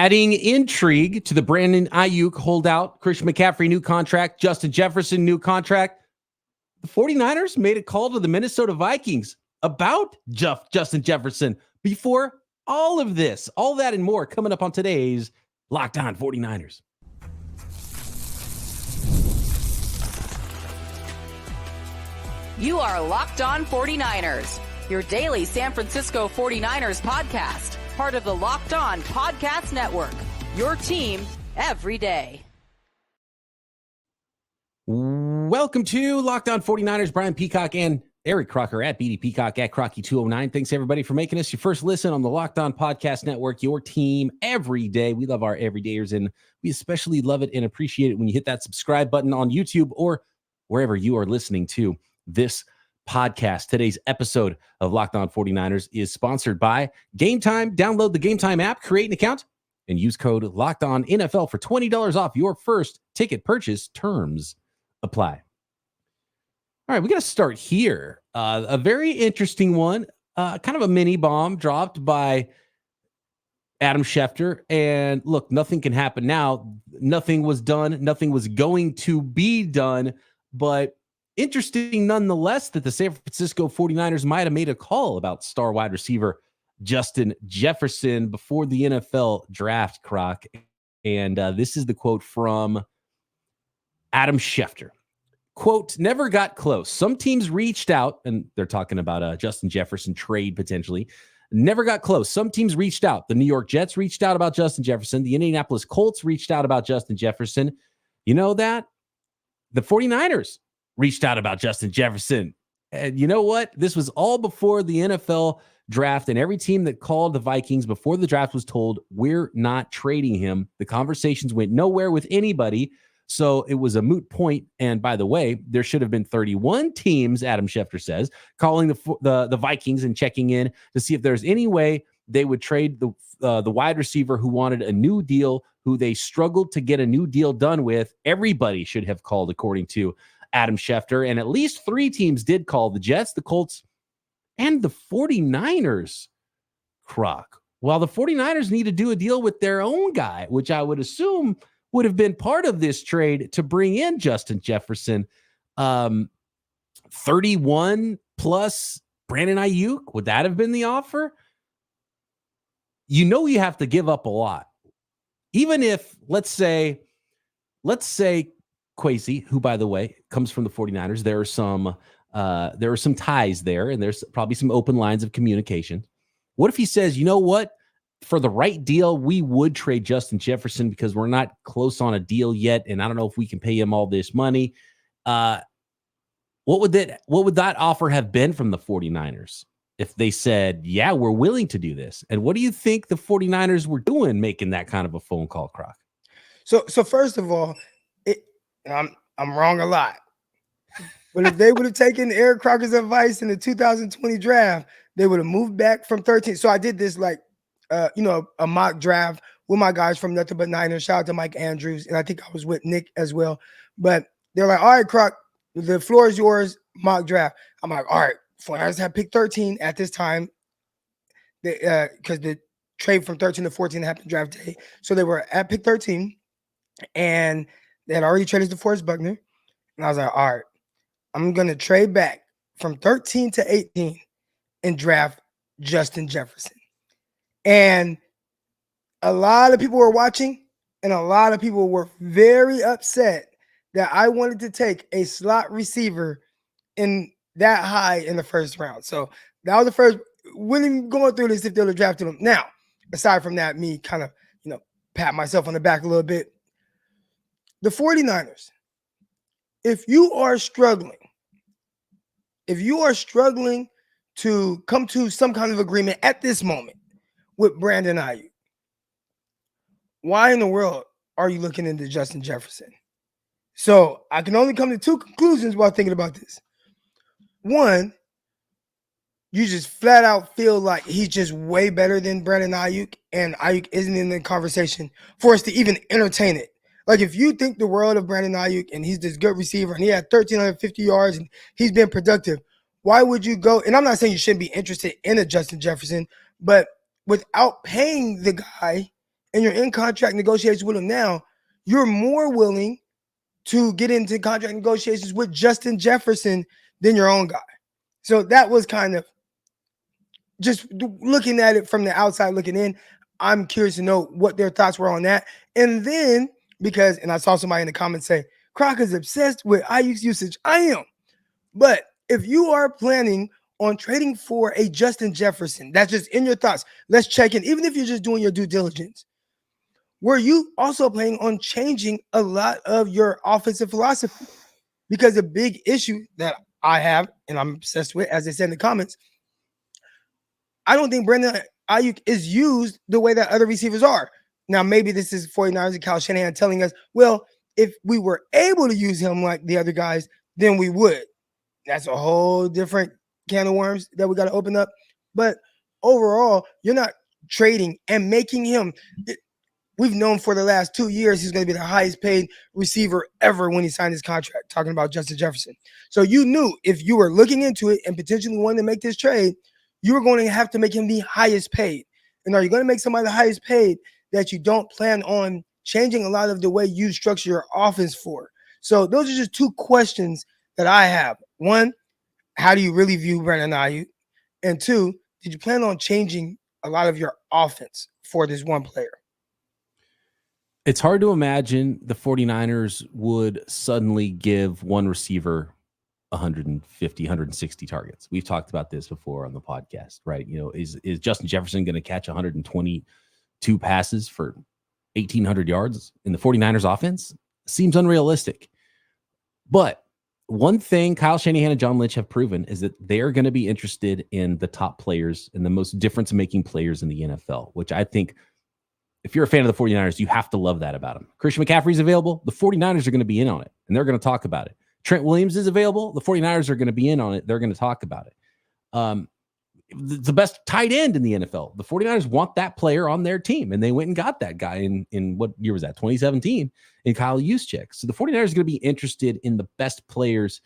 Adding intrigue to the Brandon Aiyuk holdout, Christian McCaffrey new contract, Justin Jefferson new contract. The 49ers made a call to the Minnesota Vikings about Justin Jefferson before all of this. All that and more coming up on today's Locked On 49ers. You are Locked On 49ers, your daily San Francisco 49ers podcast. Part of the Locked On Podcast Network, your team every day. Welcome to Locked On 49ers. Brian Peacock and Eric Crocker at BD Peacock at Crocky209. Thanks, everybody, for making us your first listen on the Locked On Podcast Network, your team every day. We love our everydayers, and we especially love it and appreciate it when you hit that subscribe button on YouTube or wherever you are listening to this podcast. Today's episode of Locked On 49ers is sponsored by Game Time. Download the Game Time app, create an account, and use code Locked On NFL for $20 off your first ticket purchase. Terms apply. All right, we got to start here. A very interesting one, kind of a mini bomb dropped by Adam Schefter. And look, nothing can happen now. Nothing was done. Nothing was going to be done. But interesting nonetheless that the San Francisco 49ers might have made a call about star wide receiver Justin Jefferson before the NFL draft, Croc. And this is the quote from Adam Schefter. Quote, never got close. Some teams reached out, and they're talking about a Justin Jefferson trade potentially. Never got close. Some teams reached out. The New York Jets reached out about Justin Jefferson. The Indianapolis Colts reached out about Justin Jefferson. You know that? The 49ers reached out about Justin Jefferson. And you know what? This was all before the NFL draft, and every team that called the Vikings before the draft was told, we're not trading him. The conversations went nowhere with anybody, so it was a moot point. And by the way, there should have been 31 teams, Adam Schefter says, calling the Vikings and checking in to see if there's any way they would trade the wide receiver who wanted a new deal, who they struggled to get a new deal done with. Everybody should have called, according to Adam Schefter, and at least 3 teams did call: the Jets, the Colts, and the 49ers. Croc. Well, the 49ers need to do a deal with their own guy, which I would assume would have been part of this trade to bring in Justin Jefferson. 31 plus Brandon Aiyuk. Would that have been the offer? You know, you have to give up a lot. Even if, let's say Kwesi, who, by the way, comes from the 49ers, there are some ties there, and there's probably some open lines of communication. What if he says, you know what, for the right deal, we would trade Justin Jefferson because we're not close on a deal yet, and I don't know if we can pay him all this money. What would that offer have been from the 49ers if they said, yeah, we're willing to do this? And what do you think the 49ers were doing making that kind of a phone call, Croc? So first of all, I'm wrong a lot. But if they would have taken Eric Crocker's advice in the 2020 draft, they would have moved back from 13. So I did this a mock draft with my guys from Nothing But Niners. Shout out to Mike Andrews. And I think I was with Nick as well. But they're like, all right, Croc, the floor is yours, mock draft. I'm like, all right, 49ers have pick 13 at this time. Because the trade from 13 to 14 happened draft day. So they were at pick 13. And they had already traded DeForest Buckner. And I was like, all right, I'm going to trade back from 13 to 18 and draft Justin Jefferson. And a lot of people were watching, and a lot of people were very upset that I wanted to take a slot receiver in that high in the first round. So that was the first, when even going through this, if they would have drafted him. Now, aside from that, me kind of, pat myself on the back a little bit. The 49ers, if you are struggling to come to some kind of agreement at this moment with Brandon Aiyuk, why in the world are you looking into Justin Jefferson? So I can only come to 2 conclusions while thinking about this. One, you just flat out feel like he's just way better than Brandon Aiyuk, and Aiyuk isn't in the conversation for us to even entertain it. Like, if you think the world of Brandon Aiyuk and he's this good receiver and he had 1,350 yards and he's been productive, why would you go? And I'm not saying you shouldn't be interested in a Justin Jefferson, but without paying the guy and you're in contract negotiations with him now, you're more willing to get into contract negotiations with Justin Jefferson than your own guy. So that was kind of just looking at it from the outside looking in. I'm curious to know what their thoughts were on that. And then, and I saw somebody in the comments say, Crocker's obsessed with Aiyuk's usage. I am. But if you are planning on trading for a Justin Jefferson, that's just in your thoughts. Let's check in, even if you're just doing your due diligence. Were you also planning on changing a lot of your offensive philosophy? Because a big issue that I have, and I'm obsessed with, as they said in the comments, I don't think Brandon Aiyuk is used the way that other receivers are. Now, maybe this is 49ers and Kyle Shanahan telling us, well, if we were able to use him like the other guys, then we would. That's a whole different can of worms that we got to open up. But overall, you're not trading and making him. We've known for the last 2 years he's going to be the highest paid receiver ever when he signed his contract, talking about Justin Jefferson. So you knew if you were looking into it and potentially wanting to make this trade, you were going to have to make him the highest paid. And are you going to make somebody the highest paid that you don't plan on changing a lot of the way you structure your offense for? So those are just two questions that I have. One, how do you really view Brandon Aiyuk? And two, did you plan on changing a lot of your offense for this one player? It's hard to imagine the 49ers would suddenly give one receiver 150, 160 targets. We've talked about this before on the podcast, right? You know, is Justin Jefferson going to catch 122 passes for 1,800 yards in the 49ers offense? Seems unrealistic. But one thing Kyle Shanahan and John Lynch have proven is that they're going to be interested in the top players and the most difference-making players in the NFL, which I think if you're a fan of the 49ers, you have to love that about them. Christian McCaffrey's available. The 49ers are going to be in on it, and they're going to talk about it. Trent Williams is available. The 49ers are going to be in on it. They're going to talk about it. The best tight end in the NFL. The 49ers want that player on their team, and they went and got that guy in what year was that? 2017 in Kyle Juszczyk. So the 49ers are going to be interested in the best players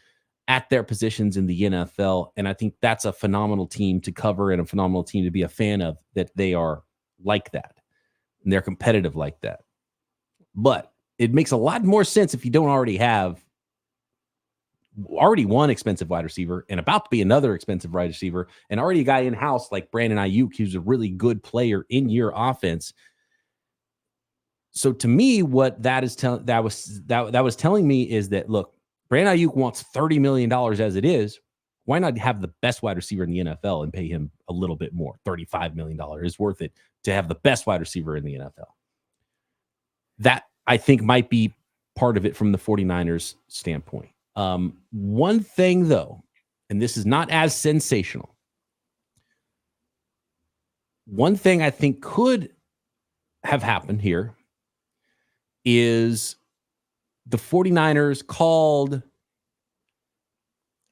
at their positions in the NFL, and I think that's a phenomenal team to cover and a phenomenal team to be a fan of, that they are like that, and they're competitive like that. But it makes a lot more sense if you don't already have one expensive wide receiver and about to be another expensive wide receiver and already a guy in-house like Brandon Aiyuk, who's a really good player in your offense. So to me, what that was telling me is that, look, Brandon Aiyuk wants $30 million as it is. Why not have the best wide receiver in the NFL and pay him a little bit more? $35 million is worth it to have the best wide receiver in the NFL. That, I think, might be part of it from the 49ers standpoint. One thing, though, and this is not as sensational, one thing I think could have happened here is the 49ers called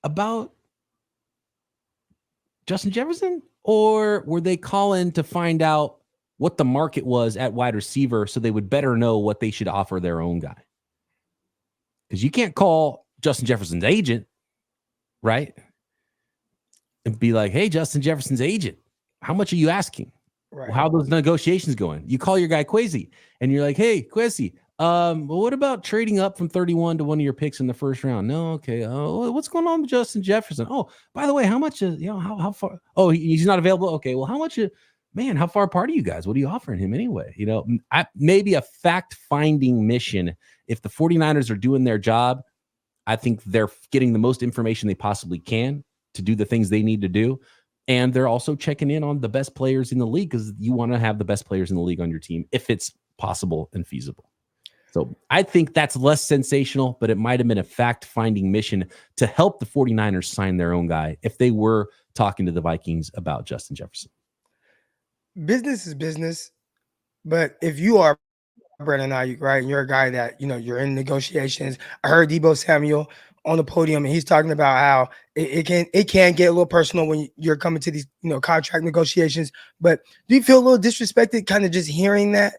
about Justin Jefferson, or were they calling to find out what the market was at wide receiver so they would better know what they should offer their own guy? Because you can't call Justin Jefferson's agent, right? And be like, hey, Justin Jefferson's agent, how much are you asking? Right. How are those negotiations going? You call your guy Kwesi and you're like, hey, Kwesi, well, what about trading up from 31 to one of your picks in the first round? No, okay. What's going on with Justin Jefferson? Oh, by the way, how much is, how far? Oh, he's not available. Okay, well, how much? Man, how far apart are you guys? What are you offering him anyway? Maybe a fact-finding mission. If the 49ers are doing their job, I think they're getting the most information they possibly can to do the things they need to do. And they're also checking in on the best players in the league, because you want to have the best players in the league on your team if it's possible and feasible. So I think that's less sensational, but it might have been a fact-finding mission to help the 49ers sign their own guy if they were talking to the Vikings about Justin Jefferson. Business is business, but if you are Brandon Aiyuk, right, and you're a guy that, you're in negotiations. I heard Deebo Samuel on the podium, and he's talking about how it can get a little personal when you're coming to these, contract negotiations. But do you feel a little disrespected kind of just hearing that,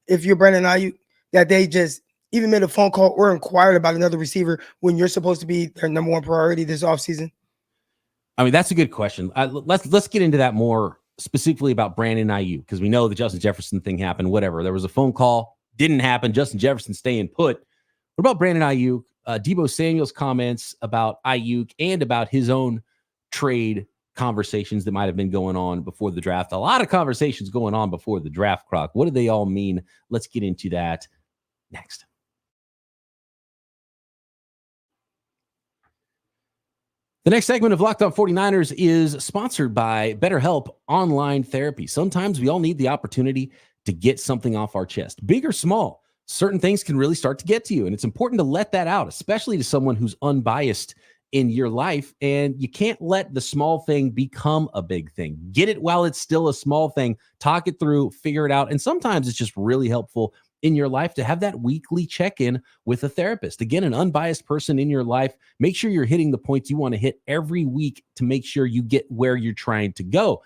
if you're Brandon Aiyuk, that they just even made a phone call or inquired about another receiver when you're supposed to be their number one priority this offseason? I mean, that's a good question. Let's get into that more specifically about Brandon Aiyuk, because we know the Justin Jefferson thing happened, whatever. There was a phone call, didn't happen. Justin Jefferson staying put. What about Brandon Aiyuk? Deebo Samuel's comments about Aiyuk and about his own trade conversations that might have been going on before the draft. A lot of conversations going on before the draft, Croc. What do they all mean? Let's get into that next. The next segment of Locked On 49ers is sponsored by BetterHelp Online Therapy. Sometimes we all need the opportunity to get something off our chest, big or small. Certain things can really start to get to you, and it's important to let that out, especially to someone who's unbiased in your life. And you can't let the small thing become a big thing. Get it while it's still a small thing. Talk it through, figure it out. And sometimes it's just really helpful in your life to have that weekly check-in with a therapist. Again, an unbiased person in your life. Make sure you're hitting the points you want to hit every week to make sure you get where you're trying to go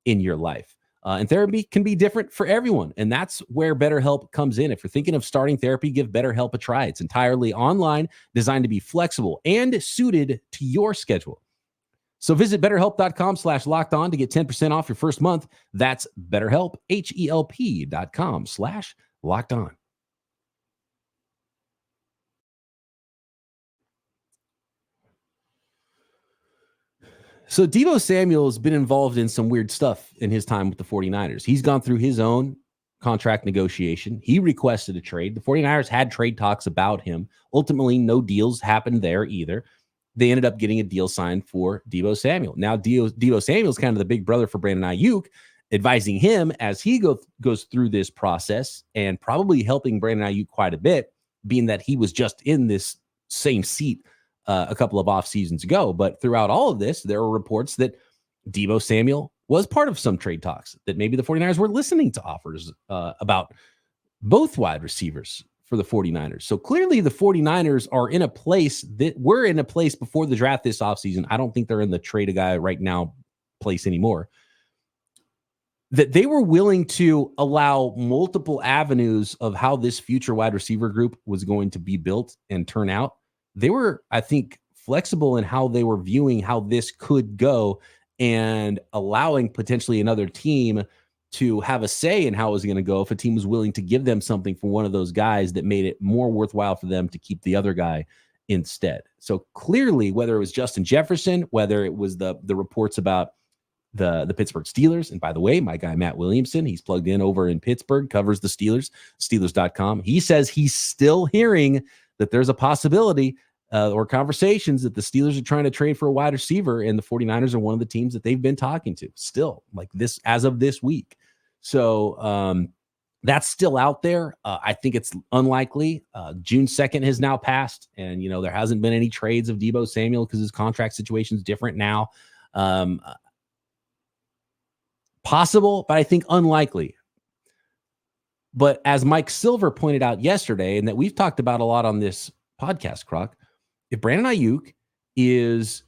in your life. And therapy can be different for everyone. And that's where BetterHelp comes in. If you're thinking of starting therapy, give BetterHelp a try. It's entirely online, designed to be flexible and suited to your schedule. So visit BetterHelp.com/lockedon to get 10% off your first month. That's BetterHelp, HELP.com/lockedon. So Deebo Samuel has been involved in some weird stuff in his time with the 49ers. He's gone through his own contract negotiation. He requested a trade. The 49ers had trade talks about him. Ultimately, no deals happened there either. They ended up getting a deal signed for Deebo Samuel. Now, Deebo Samuel is kind of the big brother for Brandon Aiyuk, advising him as he goes through this process and probably helping Brandon Aiyuk quite a bit, being that he was just in this same seat a couple of off seasons ago. But throughout all of this, there were reports that Deebo Samuel was part of some trade talks, that maybe the 49ers were listening to offers about both wide receivers for the 49ers. So clearly the 49ers are in a place that we're in a place before the draft this offseason. I don't think they're in the trade a guy right now place anymore. That they were willing to allow multiple avenues of how this future wide receiver group was going to be built and turn out. They were, I think, flexible in how they were viewing how this could go and allowing potentially another team to have a say in how it was going to go if a team was willing to give them something for one of those guys that made it more worthwhile for them to keep the other guy instead. So clearly, whether it was Justin Jefferson, whether it was the reports about the Pittsburgh Steelers, and by the way, my guy Matt Williamson, he's plugged in over in Pittsburgh, covers the Steelers, Steelers.com. He says he's still hearing that there's a possibility or conversations that the Steelers are trying to trade for a wide receiver, and the 49ers are one of the teams that they've been talking to still, like this as of this week. So that's still out there. I think it's unlikely. June 2nd has now passed, and there hasn't been any trades of Deebo Samuel because his contract situation is different now. Possible, but I think unlikely. But as Mike Silver pointed out yesterday, and that we've talked about a lot on this podcast, Croc, if Brandon Aiyuk is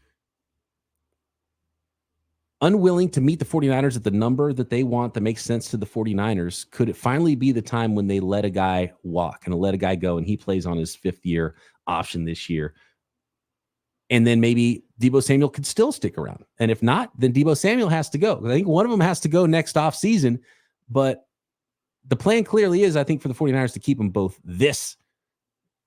unwilling to meet the 49ers at the number that they want that makes sense to the 49ers, could it finally be the time when they let a guy walk and let a guy go and he plays on his 5th-year option this year? And then maybe Deebo Samuel could still stick around. And if not, then Deebo Samuel has to go. I think one of them has to go next offseason. But the plan clearly is, I think, for the 49ers to keep them both this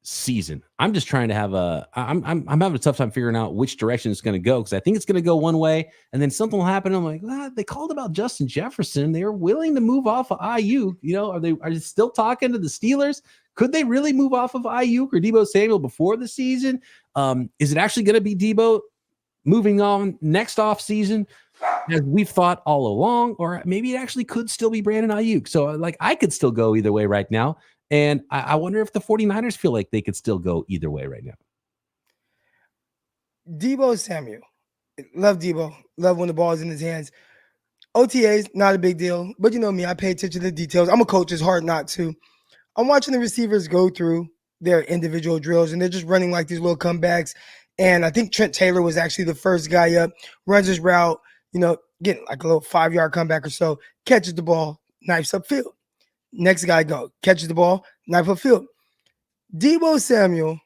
season. I'm just trying to have I'm having a tough time figuring out which direction it's going to go, because I think it's going to go one way and then something will happen. I'm like, they called about Justin Jefferson. They were willing to move off of Aiyuk. Are they still talking to the Steelers? Could they really move off of Aiyuk or Deebo Samuel before the season? Is it actually going to be Deebo moving on next off season, as we've thought all along? Or maybe it actually could still be Brandon Aiyuk. So I could still go either way right now. And I wonder if the 49ers feel like they could still go either way right now. Deebo Samuel. Love Deebo. Love when the ball is in his hands. OTAs, not a big deal. But you know me, I pay attention to the details. I'm a coach. It's hard not to. I'm watching the receivers go through their individual drills, and they're just running like these little comebacks. And I think Trent Taylor was actually the first guy up, runs his route, getting like a little 5-yard comeback or so, catches the ball, knifes upfield. Next guy go, catches the ball, knife upfield. Deebo Samuel,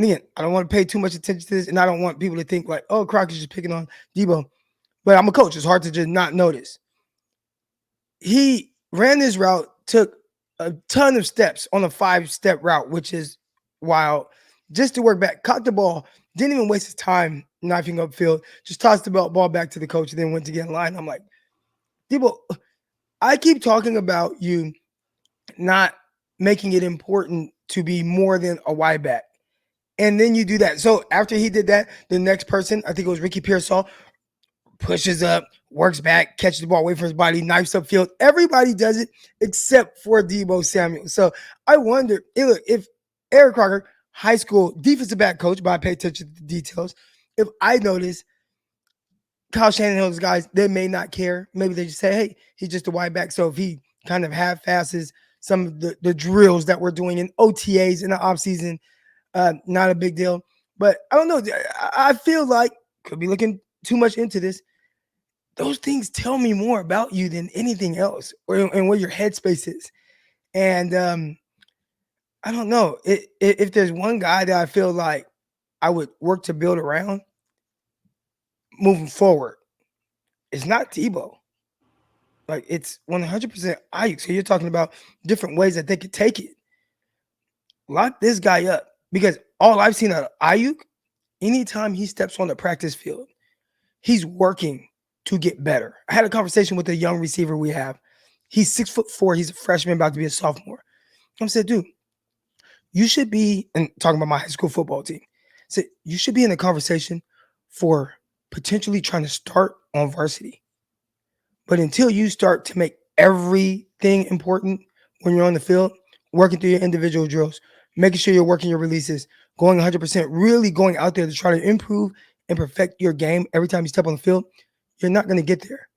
again, I don't want to pay too much attention to this, and I don't want people to think like, oh, Crocker's just picking on Deebo. But I'm a coach. It's hard to just not notice. he ran this route, took a ton of steps on a 5-step route, which is wild. Just to work back, caught the ball, didn't even waste his time knifing upfield, just tossed the ball back to the coach, and then went to get in line. I'm like, Deebo, I keep talking about you not making it important to be more than a wide back. And then you do that. So after he did that, the next person, I think it was Ricky Pearsall, pushes up, works back, catches the ball away from his body, knifes upfield. Everybody does it except for Deebo Samuel. So I wonder, look, if Eric Crocker, high school defensive back coach, but I pay attention to the details, if I notice Kyle Shanahan and those guys, they may not care. Maybe they just say, hey, he's just a wide back. So if he kind of half-asses some of the drills that we're doing in OTAs in the offseason, not a big deal. But I don't know. I feel like, could be looking too much into this, those things tell me more about you than anything else, and where your headspace is. And I don't know. If there's one guy that I feel like I would work to build around moving forward, it's not Deebo. Like, it's 100% Aiyuk. So you're talking about different ways that they could take it. Lock this guy up, because all I've seen out of Aiyuk, anytime he steps on the practice field, he's working to get better. I had a conversation with a young receiver we have. He's 6'4". He's a freshman, about to be a sophomore. I said, dude, you should be, and talking about my high school football team, I said, you should be in the conversation for potentially trying to start on varsity. But until you start to make everything important when you're on the field, working through your individual drills, making sure you're working your releases, going 100%, really going out there to try to improve and perfect your game every time you step on the field, you're not going to get there.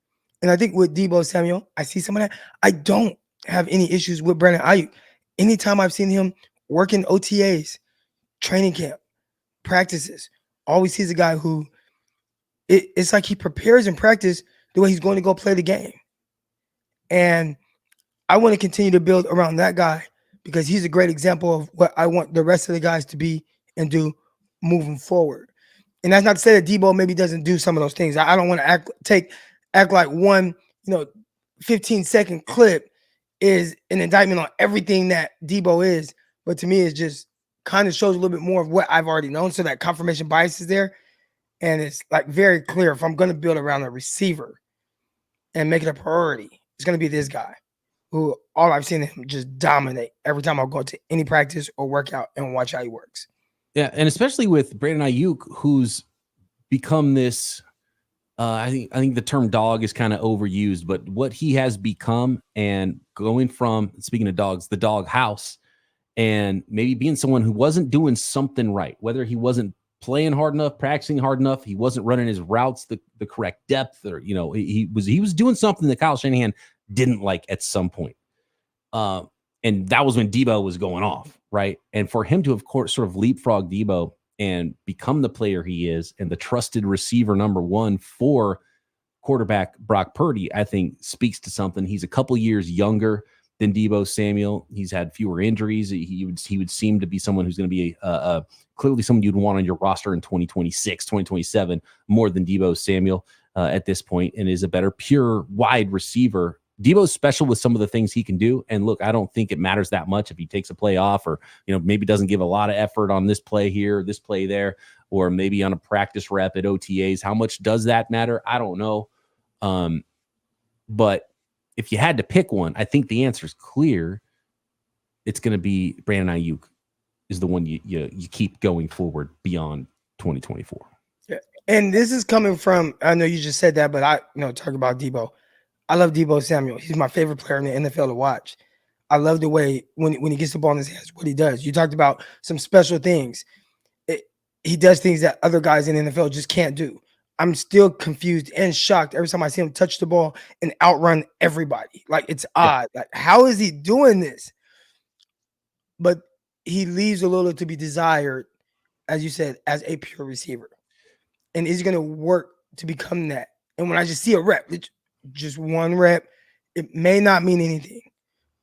And I think with Deebo Samuel, I see some of that. I don't have any issues with Brandon Aiyuk. Anytime I've seen him working OTAs, training camp, practices, always sees a guy who it's like he prepares in practice the way he's going to go play the game. And I want to continue to build around that guy, because he's a great example of what I want the rest of the guys to be and do moving forward. And that's not to say that Deebo maybe doesn't do some of those things. I don't want to act like one 15-second clip is an indictment on everything that Deebo is. But to me, it just kind of shows a little bit more of what I've already known. So that confirmation bias is there. And it's like very clear, if I'm going to build around a receiver and make it a priority, it's going to be this guy, who all I've seen him just dominate every time I go to any practice or workout and watch how he works. Yeah, and especially with Brandon Aiyuk, who's become this, I think the term dog is kind of overused, but what he has become, and going from, speaking of dogs, the dog house, and maybe being someone who wasn't doing something right, whether he wasn't playing hard enough, practicing hard enough, he wasn't running his routes the correct depth, or he was doing something that Kyle Shanahan didn't like at some point. And that was when Deebo was going off, right? And for him to, of course, sort of leapfrog Deebo and become the player he is, and the trusted receiver number one for quarterback Brock Purdy, I think speaks to something. He's a couple years younger than Deebo Samuel. He's had fewer injuries. He would seem to be someone who's going to be clearly someone you'd want on your roster in 2026, 2027, more than Deebo Samuel at this point, and is a better pure wide receiver. Deebo's special with some of the things he can do. And look, I don't think it matters that much if he takes a play off, or, maybe doesn't give a lot of effort on this play here, this play there, or maybe on a practice rep at OTAs. How much does that matter? I don't know. But if you had to pick one, I think the answer is clear. It's going to be Brandon Aiyuk is the one you keep going forward beyond 2024. Yeah. And this is coming from, I know you just said that, but talking about Deebo. I love Deebo Samuel. He's my favorite player in the NFL to watch. I love the way when he gets the ball in his hands, what he does. You talked about some special things. He does things that other guys in the NFL just can't do. I'm still confused and shocked every time I see him touch the ball and outrun everybody. Like, it's odd. Like, how is he doing this? But he leaves a little to be desired, as you said, as a pure receiver. And he's going to work to become that. And when I just see a rep, just one rep, it may not mean anything.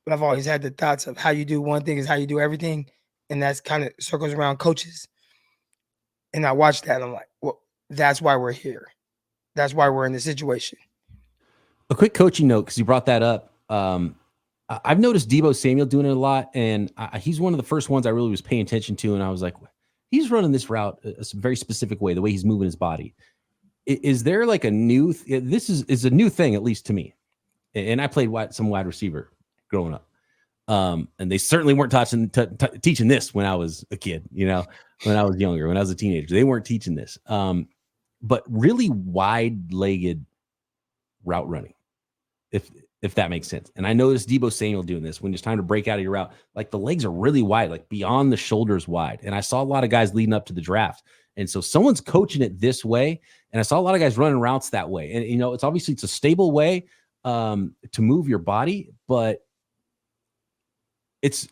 But I've always had the thoughts of how you do one thing is how you do everything. And that's kind of circles around coaches. And I watch that and I'm like, well, that's why we're here. That's why we're in this situation. A quick coaching note, because you brought that up. I've noticed Deebo Samuel doing it a lot, and he's one of the first ones I really was paying attention to, and I was like, he's running this route a very specific way, the way he's moving his body. Is there like a new this is a new thing, at least to me, and I played some wide receiver growing up, and they certainly weren't teaching this when I was a kid, when I was younger, when I was a teenager. They weren't teaching this, but really wide-legged route running, if that makes sense. And I noticed Deebo Samuel doing this when it's time to break out of your route. Like the legs are really wide, like beyond the shoulders wide. And I saw a lot of guys leading up to the draft. And so someone's coaching it this way. And I saw a lot of guys running routes that way. And, it's a stable way to move your body, but it's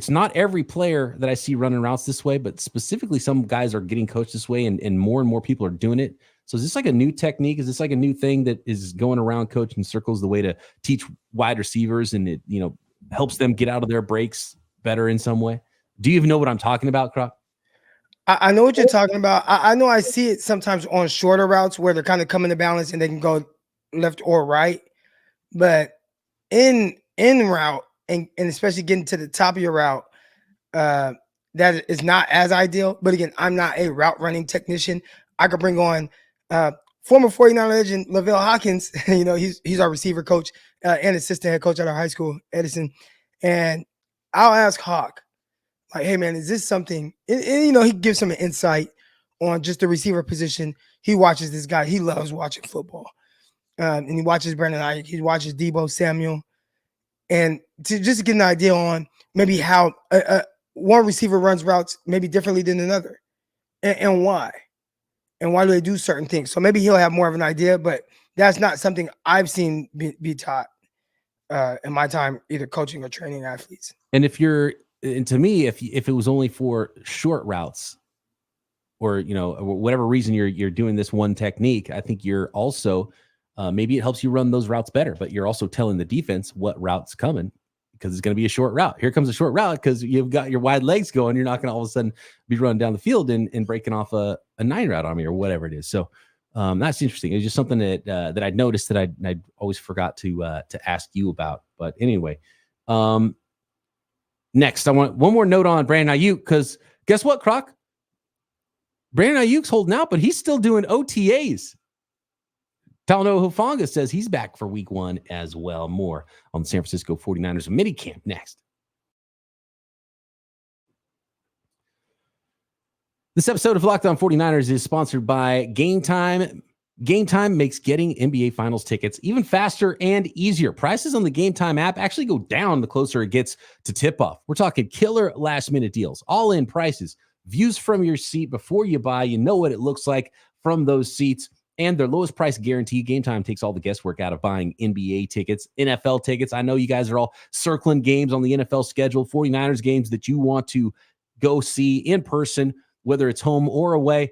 not every player that I see running routes this way, but specifically some guys are getting coached this way, and more people are doing it. So is this like a new technique? Is this like a new thing that is going around coaching circles, the way to teach wide receivers, and it, helps them get out of their breaks better in some way? Do you even know what I'm talking about, Croc? I know what you're talking about. I know I see it sometimes on shorter routes where they're kind of coming to balance and they can go left or right. But in route and especially getting to the top of your route, that is not as ideal. But again, I'm not a route running technician. I could bring on former 49er legend Lavelle Hawkins. He's our receiver coach and assistant head coach at our high school, Edison. And I'll ask Hawk, like, hey man, is this something? And he gives some insight on just the receiver position. He watches this guy. He loves watching football. And he watches Brandon Aiyuk. He watches Deebo Samuel. And to just get an idea on maybe how one receiver runs routes maybe differently than another, and why. And why do they do certain things? So maybe he'll have more of an idea, but that's not something I've seen be taught in my time, either coaching or training athletes. And to me, if it was only for short routes, or whatever reason you're doing this one technique, I think you're also maybe it helps you run those routes better. But you're also telling the defense what route's coming, because it's going to be a short route. Here comes a short route because you've got your wide legs going. You're not going to all of a sudden be running down the field and breaking off a 9 route on me or whatever it is. So that's interesting. It's just something that I'd noticed that I always forgot to ask you about. But anyway, next I want one more note on Brandon Aiyuk, because guess what, Croc? Brandon Ayuk's holding out, but he's still doing OTAs. Talanoa Hufanga says he's back for week 1 as well. More on the San Francisco 49ers minicamp next. This episode of Locked On 49ers is sponsored by Game Time. Game Time makes getting NBA Finals tickets even faster and easier. Prices on the Game Time app actually go down the closer it gets to tip-off. We're talking killer last-minute deals, all-in prices, views from your seat before you buy. You know what it looks like from those seats. And their lowest price guarantee. Game Time takes all the guesswork out of buying NBA tickets, NFL tickets. I know you guys are all circling games on the NFL schedule, 49ers games that you want to go see in person, whether it's home or away.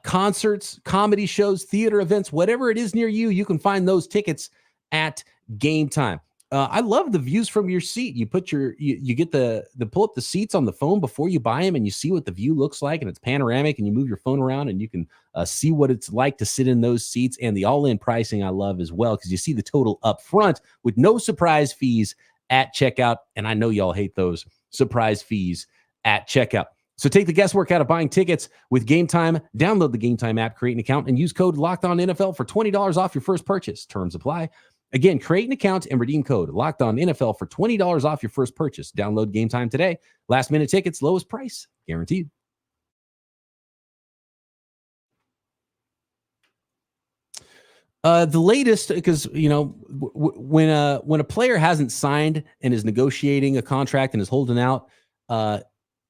Concerts, comedy shows, theater events, whatever it is near you, you can find those tickets at Game Time. I love the views from your seat. You put you get the pull up the seats on the phone before you buy them, and you see what the view looks like, and it's panoramic, and you move your phone around and you can see what it's like to sit in those seats. And the all-in pricing I love as well, because you see the total up front with no surprise fees at checkout. And I know y'all hate those surprise fees at checkout. So take the guesswork out of buying tickets with Game Time. Download the Game Time app, create an account, and use code LOCKEDONNFL for $20 off your first purchase. Terms apply. Again, create an account and redeem code LOCKEDONNFL for $20 off your first purchase. Download Game Time today. Last minute tickets, lowest price, guaranteed. The latest, because when a player hasn't signed and is negotiating a contract and is holding out,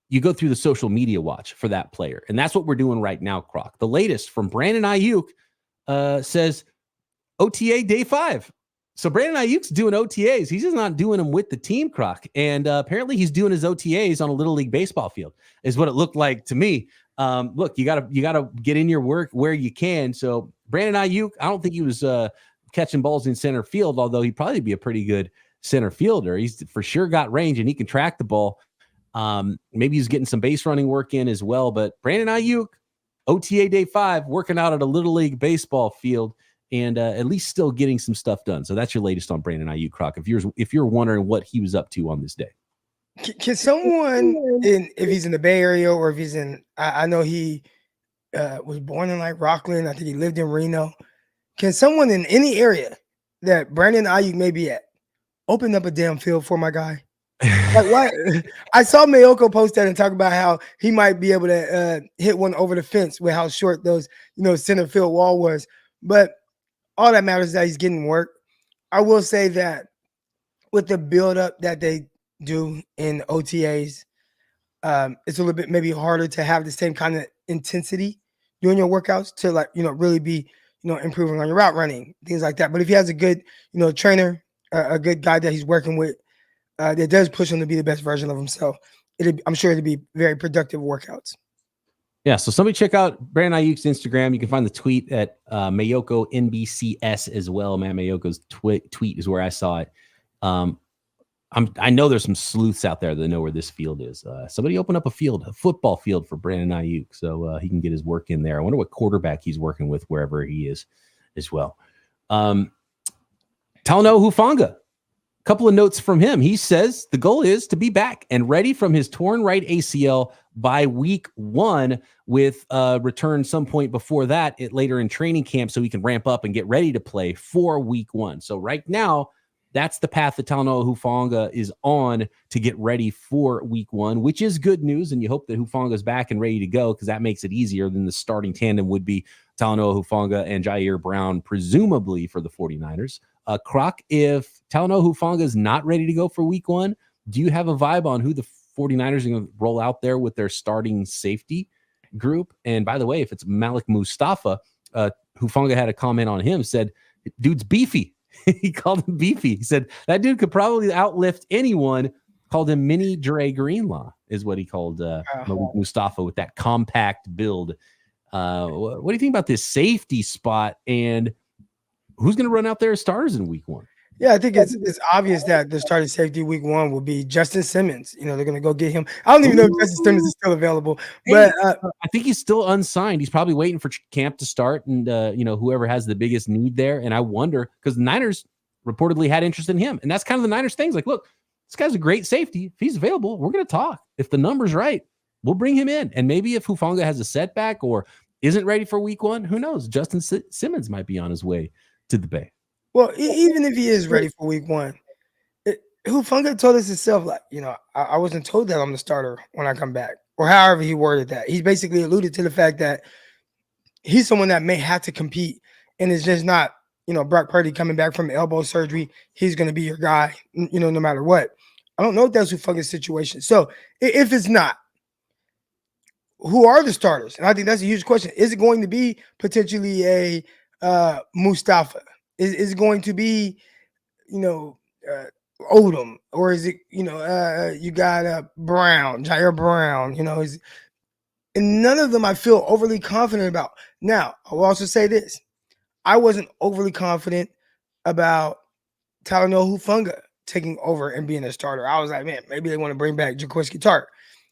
you go through the social media watch for that player, and that's what we're doing right now, Croc. The latest from Brandon Aiyuk says OTA day 5. So Brandon Ayuk's doing OTAs. He's just not doing them with the team, Croc. And apparently he's doing his OTAs on a Little League baseball field, is what it looked like to me. Look, you gotta get in your work where you can. So Brandon Aiyuk, I don't think he was catching balls in center field, although he'd probably be a pretty good center fielder. He's for sure got range and he can track the ball. Maybe he's getting some base running work in as well. But Brandon Aiyuk, OTA day 5, working out at a Little League baseball field. and at least still getting some stuff done. So that's your latest on Brandon Aiyuk, Croc. If you're wondering what he was up to on this day. Can someone, if he's in the Bay Area or if he's in, I know he was born in like Rockland. I think he lived in Reno. Can someone in any area that Brandon Aiyuk may be at open up a damn field for my guy? Like what? I saw Mayoko post that and talk about how he might be able to hit one over the fence with how short those center field wall was. But all that matters is that he's getting work. I will say that with the buildup that they do in OTAs, it's a little bit maybe harder to have the same kind of intensity during your workouts to really be improving on your route running, things like that. But if he has a good trainer, a good guy that he's working with, that does push him to be the best version of himself, I'm sure it'll be very productive workouts. Yeah, so somebody check out Brandon Aiyuk's Instagram. You can find the tweet at Mayoko NBCS as well. Matt Mayoko's tweet is where I saw it. I know there's some sleuths out there that know where this field is. Somebody open up a football field for Brandon Aiyuk so he can get his work in there. I wonder what quarterback he's working with wherever he is as well. Talanoa Hufanga. Couple of notes from him. He says the goal is to be back and ready from his torn right ACL by week 1 with return some point before that later in training camp so he can ramp up and get ready to play for week 1. So right now, that's the path that Talanoa Hufanga is on to get ready for week 1, which is good news. And you hope that Hufanga is back and ready to go because that makes it easier than the starting tandem would be Talanoa Hufanga and Jair Brown, presumably for the 49ers. Croc, if Talanoa Hufanga is not ready to go for week 1, do you have a vibe on who the 49ers are going to roll out there with their starting safety group? And by the way, if it's Malik Mustafa, Hufanga had a comment on him, said, dude's beefy. He called him beefy. He said, that dude could probably outlift anyone. Called him Mini Dre Greenlaw is what he called Malik Mustafa with that compact build. What do you think about this safety spot and who's going to run out there as starters in week 1? Yeah, I think it's obvious that the starting safety week 1 will be Justin Simmons. They're going to go get him. I don't even know if Justin Simmons is still available, but I think he's still unsigned. He's probably waiting for camp to start and, whoever has the biggest need there. And I wonder because the Niners reportedly had interest in him. And that's kind of the Niners things. Like, look, this guy's a great safety. If he's available, we're going to talk. If the number's right, we'll bring him in. And maybe if Hufanga has a setback or isn't ready for week 1, who knows? Justin Simmons might be on his way to the Bay. Well, even if he is ready for week 1, Hufanga told us himself, I wasn't told that I'm the starter when I come back, or however he worded that. He basically alluded to the fact that he's someone that may have to compete, and it's just not, Brock Purdy coming back from elbow surgery. He's going to be your guy, no matter what. I don't know if that's Hufanga's situation. So if it's not, who are the starters? And I think that's a huge question. Is it going to be potentially a Mustafa? Is it going to be, Odom, or is it, you got Brown, Jair Brown, and none of them I feel overly confident about. Now, I will also say this. I wasn't overly confident about Talanoa Hufanga taking over and being a starter. I was like, man, maybe they want to bring back Jaquiski Tartt.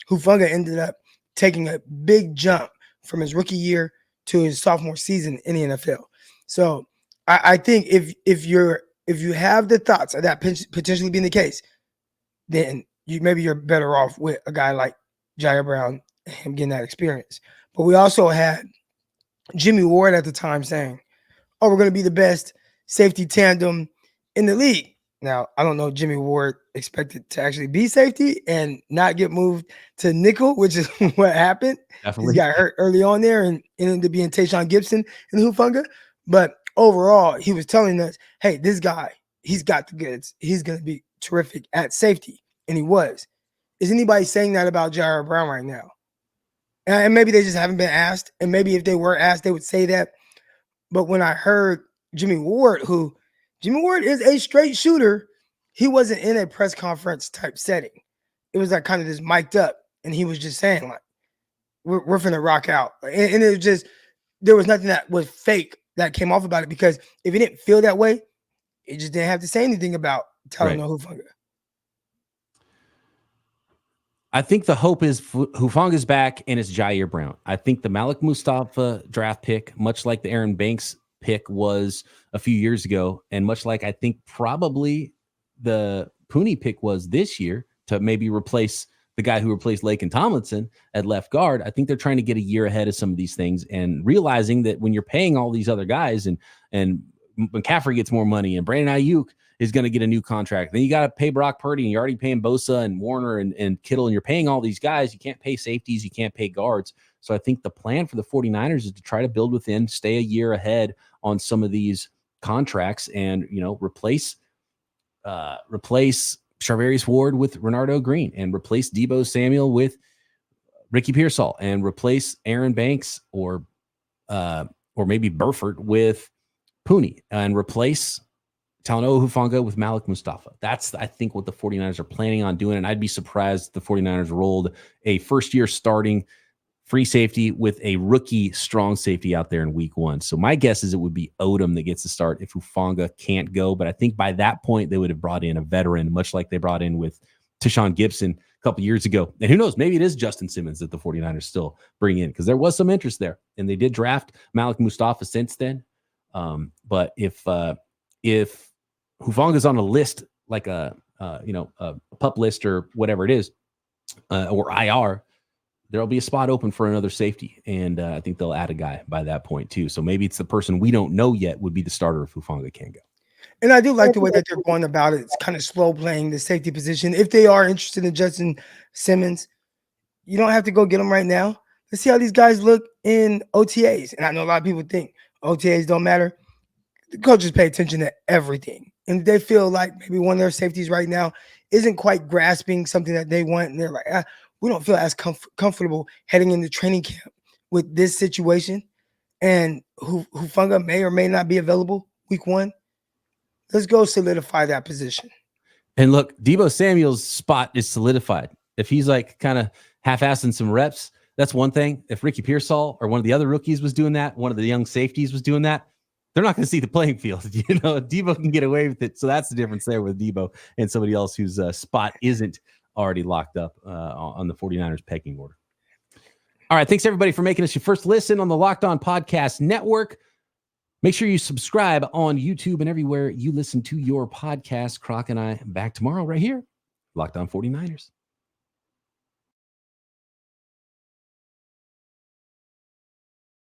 Hufanga ended up taking a big jump from his rookie year to his sophomore season in the NFL. So I think if you have the thoughts of that potentially being the case, then you're better off with a guy like Jair Brown and him getting that experience. But we also had Jimmy Ward at the time saying, "Oh, we're going to be the best safety tandem in the league." Now, I don't know Jimmy Ward expected to actually be safety and not get moved to nickel, which is what happened. Definitely. He got hurt early on there and ended up being Tayshaun Gibson and Hufanga. But overall, he was telling us, hey, this guy, he's got the goods. He's going to be terrific at safety. And he was. Is anybody saying that about Jair Brown right now? And maybe they just haven't been asked. And maybe if they were asked, they would say that. But when I heard Jimmy Ward is a straight shooter, he wasn't in a press conference type setting. It was like kind of just mic'd up. And he was just saying, like, we're finna rock out. And it was just, there was nothing that was fake that came off about it, because if it didn't feel that way, it just didn't have to say anything about Talanoa Hufanga. I think the hope is Hufanga's back and it's Jair Brown. I think the Malik Mustafa draft pick, much like the Aaron Banks pick was a few years ago, and much like I think probably the Pooney pick was this year to maybe replace the guy who replaced Laken Tomlinson at left guard, I think they're trying to get a year ahead of some of these things and realizing that when you're paying all these other guys and McCaffrey gets more money and Brandon Ayuk is going to get a new contract, then you got to pay Brock Purdy and you're already paying Bosa and Warner and Kittle, and you're paying all these guys. You can't pay safeties. You can't pay guards. So I think the plan for the 49ers is to try to build within, stay a year ahead on some of these contracts and, replace Charvarius Ward with Renardo Green and replace Deebo Samuel with Ricky Pearsall and replace Aaron Banks or maybe Burford with Pooney and replace Talanoa Hufanga with Malik Mustafa. That's, I think, what the 49ers are planning on doing. And I'd be surprised if the 49ers rolled a first-year starting free safety with a rookie strong safety out there in week 1. So my guess is it would be Odom that gets the start if Hufanga can't go. But I think by that point, they would have brought in a veteran, much like they brought in with Tashawn Gibson a couple years ago. And who knows, maybe it is Justin Simmons that the 49ers still bring in, because there was some interest there. And they did draft Malik Mustafa since then. But if Hufanga's on a list, like a pup list or whatever it is, or IR, there'll be a spot open for another safety. And I think they'll add a guy by that point too. So maybe it's the person we don't know yet would be the starter if Hufanga can go. And I do like the way that they're going about it. It's kind of slow playing the safety position. If they are interested in Justin Simmons, you don't have to go get him right now. Let's see how these guys look in OTAs. And I know a lot of people think OTAs don't matter. The coaches pay attention to everything. And if they feel like maybe one of their safeties right now isn't quite grasping something that they want, and they're like, we don't feel as comfortable heading into training camp with this situation, and Hufanga may or may not be available week 1, let's go solidify that position. And look, Deebo Samuel's spot is solidified. If he's like kind of half-assing some reps, that's one thing. If Ricky Pearsall or one of the other rookies was doing that, one of the young safeties was doing that, they're not going to see the playing field. Deebo can get away with it. So that's the difference there with Deebo and somebody else whose spot isn't already locked up on the 49ers pecking order. All right. Thanks, everybody, for making us your first listen on the Locked On Podcast Network. Make sure you subscribe on YouTube and everywhere you listen to your podcast. Croc and I back tomorrow right here. Locked On 49ers.